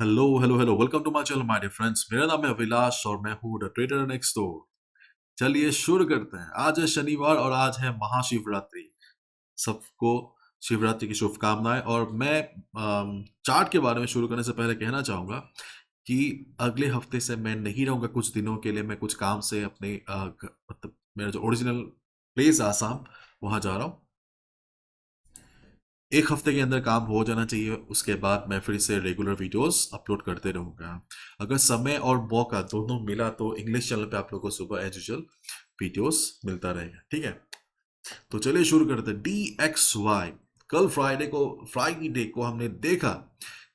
Hello hello hello, welcome to my channel my dear friends. मेरा नाम है अभिलाष और मैं हूँ द ट्रेडर नेक्स्ट डोर। चलिए शुरू करते हैं। आज है शनिवार और आज है महाशिवरात्रि। सबको शिवरात्रि की शुभकामनाएं। और मैं चार्ट के बारे में शुरू करने से पहले कहना चाहूँगा कि अगले हफ्ते से मैं नहीं रहूँगा कुछ दिनों के लिए। मैं कुछ काम से अपने मतलब मेरा जो ओरिजिनल प्लेस आसाम, वहाँ जा रहा हूँ। एक हफ्ते के अंदर काम हो जाना चाहिए, उसके बाद मैं फिर से रेगुलर वीडियोस अपलोड करते रहूँगा। अगर समय और मौका दोनों मिला तो इंग्लिश चैनल पे आप लोगों को सुबह एज यूजुअल वीडियोस मिलता रहेगा, ठीक है। तो चलिए शुरू करते हैं। DXY, कल फ्राइडे को हमने देखा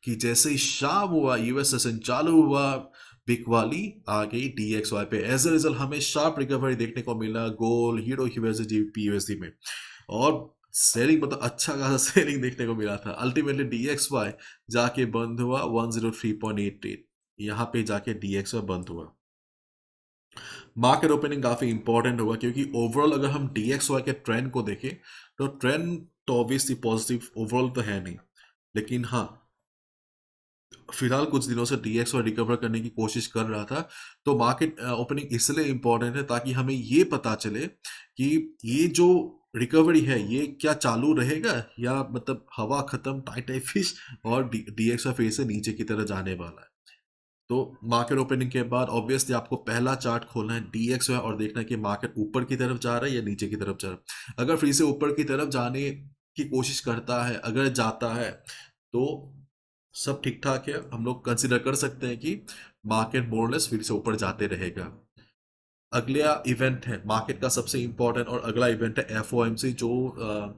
कि जैसे ही शाम हुआ यूएस सेशन चालू हुआ, बिग वाली आ गई DXY पे। एज ए रिजल्ट हमें शार्प रिकवरी देखने को मिला गोल्ड, हीरो यूएसडी, जीबीपी में। और सेलिंग मतलब अच्छा खासा सेलिंग देखने को मिला था। अल्टीमेटली DXY जाके बंद हुआ 103.88। यहाँ पे जाके DXY बंद हुआ। मार्केट ओपनिंग काफी इंपॉर्टेंट होगा क्योंकि ओवरऑल अगर हम DXY के ट्रेंड को देखें तो ट्रेंड तो ऑब्वियसली पॉजिटिव ओवरऑल तो है नहीं, लेकिन हाँ, फिलहाल कुछ दिनों से DXY रिकवर करने की कोशिश कर रहा था। तो मार्केट ओपनिंग इसलिए इंपॉर्टेंट है ताकि हमें ये पता चले कि ये जो रिकवरी है ये क्या चालू रहेगा या मतलब हवा खत्म, टाइट टाइट फिश, और DXY फिर से नीचे की तरह जाने वाला है। तो मार्केट ओपनिंग के बाद ऑब्वियसली आपको पहला चार्ट खोलना है DXY और देखना है कि मार्केट ऊपर की तरफ जा रहा है या नीचे की तरफ जा रहा है। अगर फिर से ऊपर की तरफ जाने की कोशिश करता है, अगर जाता है, तो सब ठीक ठाक है। हम लोग कंसिडर कर सकते हैं कि मार्केट मोरलेस फिर से ऊपर जाते रहेगा। अगला इवेंट है मार्केट का सबसे इंपॉर्टेंट, और अगला इवेंट है FOMC जो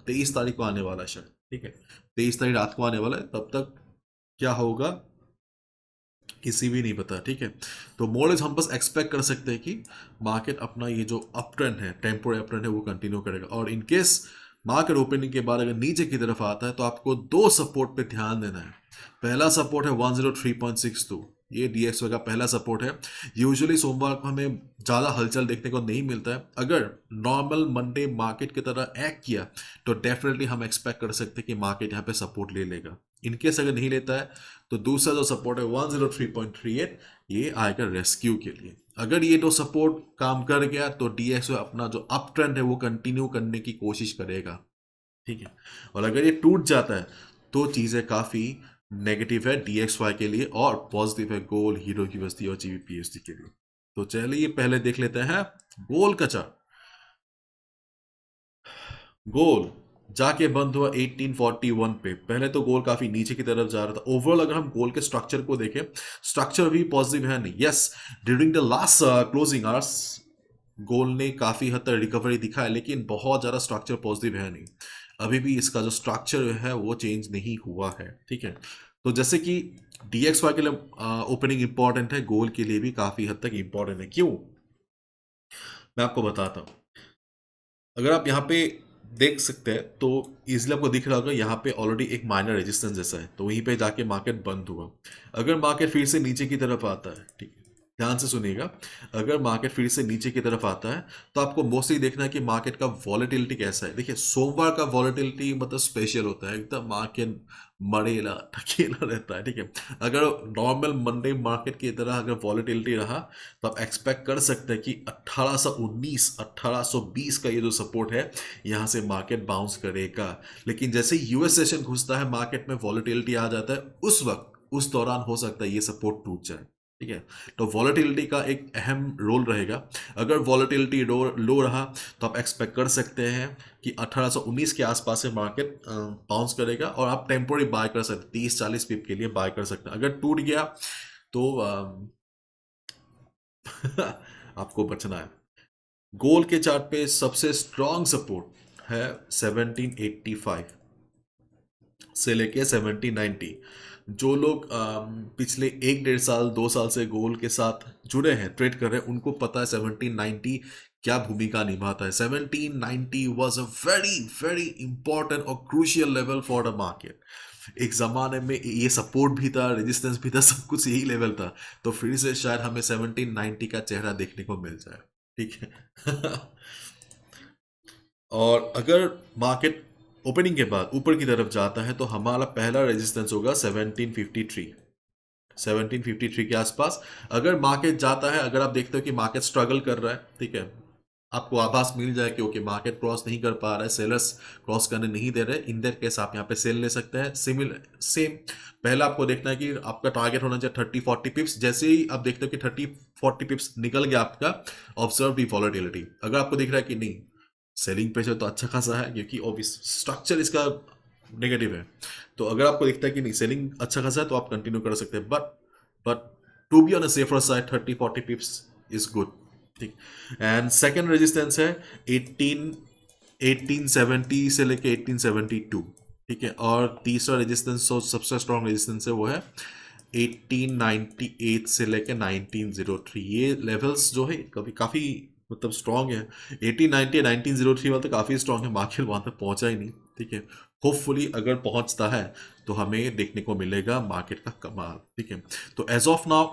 23 तारीख को आने वाला है शायद, ठीक है। 23 तारीख रात को आने वाला है। तब तक क्या होगा किसी भी नहीं पता, ठीक है। तो मोरलेस हम बस एक्सपेक्ट कर सकते हैं कि मार्केट अपना ये जो अप ट्रेंड है, टेम्पोररी अप ट्रेंड है, वो कंटिन्यू करेगा। और इन केस मार्केट ओपनिंग के बाद अगर नीचे की तरफ आता है तो आपको दो सपोर्ट पे ध्यान देना है। पहला सपोर्ट है 103.62। ये DXY का पहला सपोर्ट है। यूजुअली सोमवार को हमें ज़्यादा हलचल देखने को नहीं मिलता है। अगर नॉर्मल मंडे मार्केट की तरह एक्ट किया तो डेफिनेटली हम एक्सपेक्ट कर सकते हैं कि मार्केट यहाँ पे सपोर्ट ले लेगा। इनकेस अगर नहीं लेता है तो दूसरा जो सपोर्ट है 103.38, ये आएगा रेस्क्यू के लिए। अगर ये दो सपोर्ट काम कर गया तो DXY अपना जो अप ट्रेंड है वो कंटिन्यू करने की कोशिश करेगा, ठीक है। और अगर ये टूट जाता है तो चीज़ें काफ़ी नेगेटिव है DXY के लिए और पॉजिटिव है गोल्ड, हीरो यूएसडी और जीबीपीएसडी के लिए। तो चलिए पहले देख लेते हैं गोल्ड का चार्ट। गोल जाके बंद हुआ 1841 पे। पहले तो गोल काफी नीचे की तरफ जा रहा था। ओवरऑल अगर हम गोल के स्ट्रक्चर को देखें, स्ट्रक्चर भी पॉजिटिव है नहीं। Yes, during the last closing hours goal ने काफी हद तक रिकवरी दिखाया, लेकिन बहुत ज्यादा स्ट्रक्चर पॉजिटिव है नहीं। अभी भी इसका जो स्ट्रक्चर है वो चेंज नहीं हुआ है, ठीक है। तो जैसे कि DXY के लिए ओपनिंग इंपॉर्टेंट है, गोल के लिए भी काफी हद तक इंपॉर्टेंट है। क्यों, मैं आपको बताता हूँ। अगर आप यहाँ पे देख सकते हैं तो इजीली आपको दिख रहा होगा यहाँ पे ऑलरेडी एक माइनर रेजिस्टेंस जैसा है, तो वहीं पे जाके मार्केट बंद हुआ। अगर मार्केट फिर से नीचे की तरफ आता है, ठीक है, ध्यान से सुनिएगा। अगर मार्केट फिर से नीचे की तरफ आता है तो आपको मोस्टली देखना है कि मार्केट का वॉलेटिलिटी कैसा है। देखिए सोमवार का वॉलेटिलिटी मतलब स्पेशल होता है, एकदम मार्केट मरेला ठकेला रहता है, ठीक है। अगर नॉर्मल मंडे मार्केट की तरह अगर वॉलेटिलिटी रहा तो आप एक्सपेक्ट कर सकते हैं कि 1819 1820 का ये जो सपोर्ट है यहाँ से मार्केट बाउंस करेगा। लेकिन जैसे यूएस सेशन घुसता है, मार्केट में वॉलेटिलिटी आ जाता है, उस वक्त उस दौरान हो सकता है ये सपोर्ट टूट जाए, ठीक है। तो वॉलेटिलिटी का एक अहम रोल रहेगा। अगर वॉलेटिलिटी लो रहा तो आप एक्सपेक्ट कर सकते हैं कि 1819 के आसपास से मार्केट बाउंस करेगा और आप टेम्पोरी बाय कर सकते हैं, 30-40 पिप के लिए बाय कर सकते हैं। अगर टूट गया तो आपको बचना है। गोल के चार्ट पे सबसे स्ट्रॉन्ग सपोर्ट है 1785 से लेके 1790। जो लोग पिछले 1-1.5 साल 2 साल से गोल के साथ जुड़े हैं, ट्रेड कर रहे हैं, उनको पता है 1790 क्या भूमिका निभाता है। 1790 was a very very important और crucial level for the market. एक जमाने में ये सपोर्ट भी था, रेजिस्टेंस भी था, सब कुछ यही लेवल था। तो फिर से शायद हमें 1790 का चेहरा देखने को मिल जाए, ठीक है। और अगर मार्केट ओपनिंग के बाद ऊपर की तरफ जाता है तो हमारा पहला रेजिस्टेंस होगा 1753। 1753 के आसपास अगर मार्केट जाता है, अगर आप देखते हो कि मार्केट स्ट्रगल कर रहा है, ठीक है, आपको आभास मिल जाए कि ओके मार्केट क्रॉस नहीं कर पा रहा है, सेलर्स क्रॉस करने नहीं दे रहे, इन दैट केस आप यहाँ पे सेल ले सकते हैं। सेम पहला आपको देखना है कि आपका टारगेट होना चाहिए 30-40 पिप्स। जैसे ही आप देखते हो कि 30-40 पिप्स निकल गया आपका, ऑब्जर्व दी वॉलेटिलिटी। अगर आपको दिख रहा है कि नहीं सेलिंग प्रेशर तो अच्छा खासा है, क्योंकि ऑब्वियस स्ट्रक्चर इसका नेगेटिव है, तो अगर आपको दिखता है कि नहीं सेलिंग अच्छा खासा है तो आप कंटिन्यू कर सकते हैं। But to be on a safer side 30-40 pips is good, ठीक। एंड सेकेंड रेजिस्टेंस है 1870 से लेके 1872, ठीक है। और तीसरा रेजिस्टेंस, सबसे स्ट्रॉन्ग रेजिस्टेंस है वो है 1898 से लेके 1903। ये लेवल्स जो है कभी काफ़ी मतलब स्ट्रॉन्ग है। 1890 1903 वाला तो काफ़ी स्ट्रॉन्ग है, मार्केट वहाँ तक पहुँचा ही नहीं, ठीक है। होपफुली अगर पहुँचता है तो हमें देखने को मिलेगा मार्केट का कमाल, ठीक है। तो एज ऑफ नाउ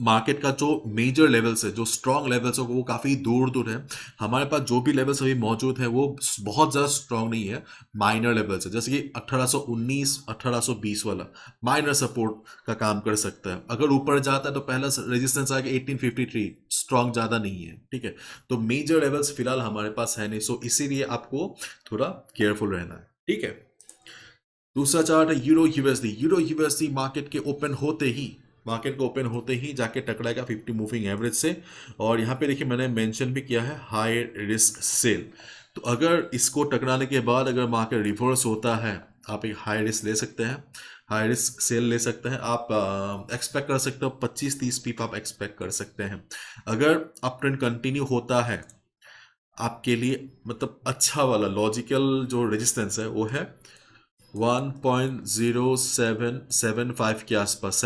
मार्केट का जो मेजर लेवल्स है, जो स्ट्रॉन्ग लेवल्स है, वो काफ़ी दूर दूर है। हमारे पास जो भी लेवल्स अभी मौजूद है वो बहुत ज़्यादा स्ट्रॉन्ग नहीं है, माइनर लेवल्स है। जैसे कि 1819 1820 वाला माइनर सपोर्ट का काम कर सकता है। अगर ऊपर जाता है तो पहला रेजिस्टेंस आएगा 1853, स्ट्रॉन्ग ज़्यादा नहीं है, ठीक है। तो मेजर लेवल्स फिलहाल हमारे पास है नहीं, सो इसीलिए आपको थोड़ा केयरफुल रहना है, ठीक है। दूसरा चार्ट है euro USD. Euro USD market को ओपन होते ही जाके टकराएगा 50 मूविंग एवरेज से। और यहाँ पे देखिए मैंने मेंशन भी किया है हाई रिस्क सेल। तो अगर इसको टकराने के बाद अगर मार्केट रिवर्स होता है, आप एक हाई रिस्क ले सकते हैं, हाई रिस्क सेल ले सकते हैं। आप एक्सपेक्ट कर सकते हो 25-30 पीप आप एक्सपेक्ट कर सकते हैं। अगर अप ट्रेंड कंटिन्यू होता है आपके लिए, मतलब अच्छा वाला लॉजिकल जो रेजिस्टेंस है वो है 1.0775 के आसपास।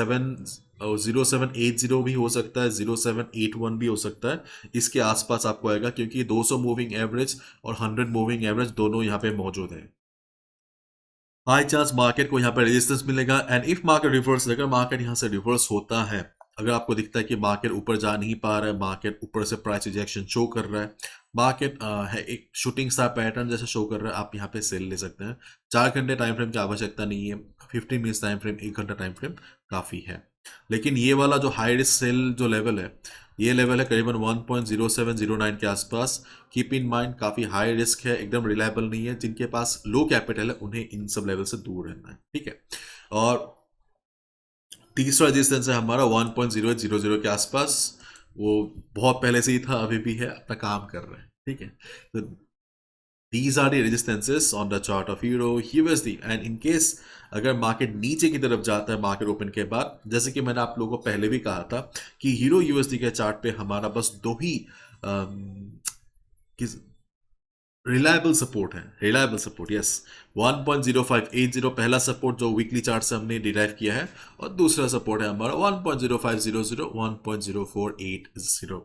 0780 भी हो सकता है, 0781 भी हो सकता है, इसके आसपास आपको आएगा, क्योंकि 200 मूविंग एवरेज और 100 मूविंग एवरेज दोनों यहाँ पे मौजूद है। हाई चांस मार्केट को यहाँ पे रेजिस्टेंस मिलेगा। एंड इफ मार्केट रिवर्स, अगर मार्केट यहाँ से रिवर्स होता है, अगर आपको दिखता है कि मार्केट ऊपर जा नहीं पा रहा है, मार्केट ऊपर से प्राइस रिजेक्शन शो कर रहा है, मार्केट है एक शूटिंग स्टार पैटर्न जैसे शो कर रहा है, आप यहाँ पे सेल ले सकते हैं। 4 घंटे टाइम फ्रेम की आवश्यकता नहीं है, 15 मिनट्स टाइम फ्रेम, 1 घंटा टाइम फ्रेम काफ़ी है। लेकिन ये वाला जो हाई रिस्क सेल जो लेवल है, ये लेवल है करीबन 1.0709 के आसपास। कीप इन माइंड काफ़ी हाई रिस्क है, एकदम रिलायबल नहीं है। जिनके पास लो कैपिटल है उन्हें इन सब लेवल से दूर रहना है, ठीक है। और तीसरा रेजिस्टेंस है हमारा 1.0800 के आसपास। वो बहुत पहले से ही था, अभी भी है, अपना काम कर रहे हैं, ठीक है। तो these are the resistances on the chart of euro USD। and in case अगर मार्केट नीचे की तरफ जाता है मार्केट ओपन के बाद, जैसे कि मैंने आप लोगों को पहले भी कहा था कि हीरो यूएसडी के चार्ट पे हमारा बस दो ही रिलायबल सपोर्ट है, रिलायबल सपोर्ट, यस। 1.0580 पहला सपोर्ट जो वीकली चार्ट से हमने डिराइव किया है, और दूसरा सपोर्ट है हमारा 1.0500 1.0480।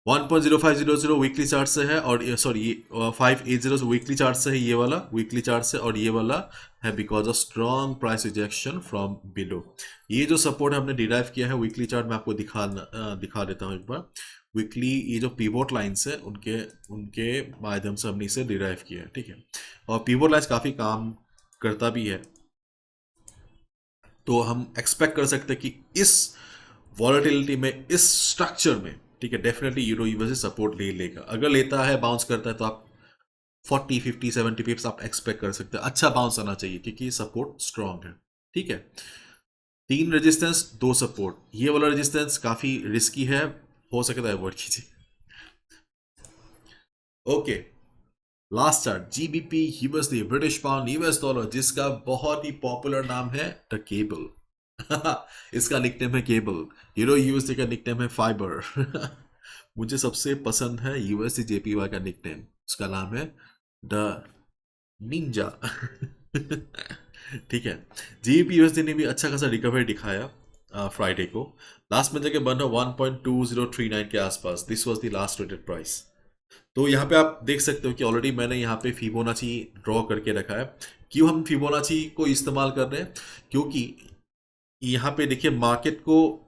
1.0500 वीकली चार्ट से है, और सॉरी 580 वीकली चार्ट से है, ये वाला वीकली चार्ट से, और ये वाला है because of strong price rejection from below. ये जो सपोर्ट हमने डिराइव किया है वीकली चार्ट में, आपको दिखा देता हूँ एक बार। वीकली ये जो पिवोट लाइन्स है उनके उनके माध्यम से हमने इसे डिराइव किया है, ठीक है। और पिवोट लाइन्स काफ़ी काम करता भी है, तो हम एक्सपेक्ट कर सकते हैं कि इस वॉलेटिलिटी में, इस स्ट्रक्चर में, ठीक है, डेफिनेटली यूरो यूएसडी सपोर्ट ले लेगा। अगर लेता है, बाउंस करता है, तो आप 40 50 70 पिप्स आप एक्सपेक्ट कर सकते हैं। अच्छा बाउंस आना चाहिए क्योंकि सपोर्ट स्ट्रॉन्ग है, ठीक है। 3 रेजिस्टेंस 2 सपोर्ट। ये वाला रेजिस्टेंस काफी रिस्की है, हो सकता है अवॉइड कीजिए। Okay, last chart GBP USD, British pound US dollar, जिसका बहुत ही पॉपुलर नाम है द केबल। इसका निकनेम है केबल। यूरो यूएसडी का निकनेम है फाइबर। मुझे सबसे पसंद है यूएसडी जेपीवाई का निकनेम, उसका नाम है द निंजा। ठीक है। जीबीपी यूएसडी ने भी अच्छा खासा रिकवरी दिखाया फ्राइडे को। लास्ट में जाके बन रहा 1.2039 के आसपास। This was the last traded price. तो यहाँ पे आप देख सकते हो कि ऑलरेडी मैंने यहाँ पे फिबोनाची ड्रॉ करके रखा है। क्यों हम फिबोनाची को इस्तेमाल कर रहे हैं? क्योंकि यहाँ पे देखिए मार्केट को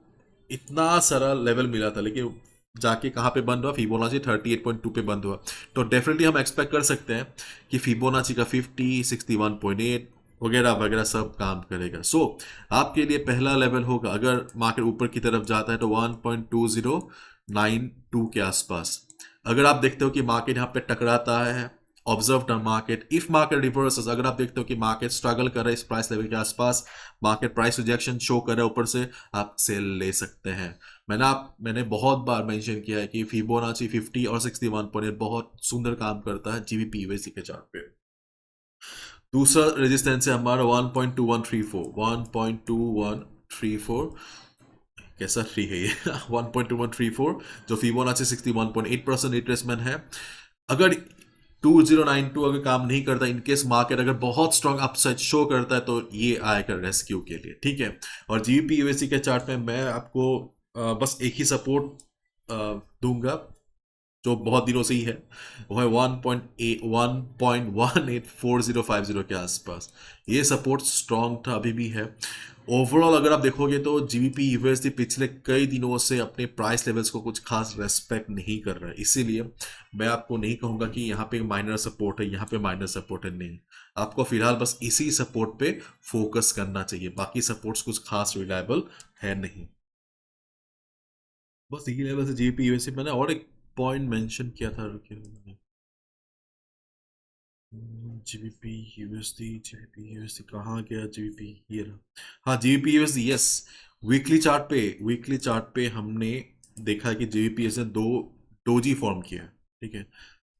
इतना सारा लेवल मिला था, लेकिन जाके कहाँ पे बंद हुआ? फिबोनाची 38.2 पे बंद हुआ। तो डेफिनेटली हम एक्सपेक्ट कर सकते हैं कि फिबोनाची का 50, 61.8 वगैरह वगैरह सब काम करेगा। सो आपके लिए पहला लेवल होगा, अगर मार्केट ऊपर की तरफ जाता है तो 1.2092 के आसपास। अगर आप देखते हो कि मार्केट यहाँ पे टकराता है, observe the market, if market reverses, अगर आप देखते हो कि मार्केट स्ट्रगल कर रहा है इस प्राइस लेवल के आसपास, मार्केट प्राइस रिजेक्शन शो कर रहा है ऊपर से, आप सेल ले सकते हैं। मैंने बहुत बार मेंशन किया है कि फिबोनाची 50 और 61 पॉइंट बहुत सुंदर काम करता है जीबीपी यूएसडी के चार्ट पे। दूसरा रेजिस्टेंस है हमारा 1.2134, 1.2134, कैसा फ्री है ये 1.2134, जो फिबोनाची 61.8% रिट्रेसमेंट है। अगर 2092 अगर काम नहीं करता, इनकेस मार्केट अगर बहुत स्ट्रांग अपसाइड शो करता है, तो ये आएगा रेस्क्यू के लिए, ठीक है। और जीबीपी यूएसडी के चार्ट में मैं आपको बस एक ही सपोर्ट दूंगा जो बहुत दिनों से ही है, वो है 1.184050 के आसपास। ये सपोर्ट स्ट्रांग था, अभी भी है। ओवरऑल अगर आप देखोगे तो जीबीपी यूएसडी पिछले कई दिनों से अपने प्राइस लेवल्स को कुछ खास रेस्पेक्ट नहीं कर रहा है, इसीलिए मैं आपको नहीं कहूंगा कि यहाँ पे माइनर सपोर्ट है, यहाँ पे माइनर सपोर्ट है, नहीं। आपको फिलहाल बस इसी सपोर्ट पे फोकस करना चाहिए, बाकी सपोर्ट्स कुछ खास रिलायबल है नहीं। बस यही लेवल से जीबीपी यूएसडी। मैंने और एक पॉइंट मेंशन किया था, रुकिए, जीबीपी यूएसडी, जीबीपी यूएसडी कहाँ गया, जीबीपी ये रहा। हाँ, GBP USD, yes. Weekly chart पे हमने देखा कि जीबीपीएस ने दो डोजी फॉर्म किया है, ठीक है।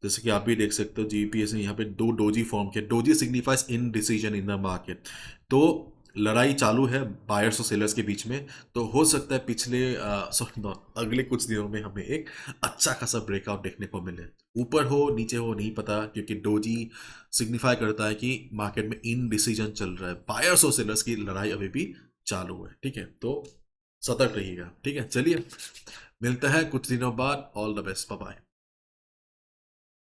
जैसे कि आप भी देख सकते हो जीबीपीएस ने यहाँ पे दो डोजी फॉर्म किया। Doji signifies in decision in the market. तो लड़ाई चालू है बायर्स और सेलर्स के बीच में। तो हो सकता है अगले कुछ दिनों में हमें एक अच्छा खासा ब्रेकआउट देखने को मिले, ऊपर हो नीचे हो नहीं पता, क्योंकि डोजी सिग्निफाई करता है कि मार्केट में इन डिसीजन चल रहा है, बायर्स और सेलर्स की लड़ाई अभी भी चालू है, ठीक है। तो सतर्क रहिएगा, ठीक है। चलिए मिलते हैं कुछ दिनों बाद। All the best, bye bye.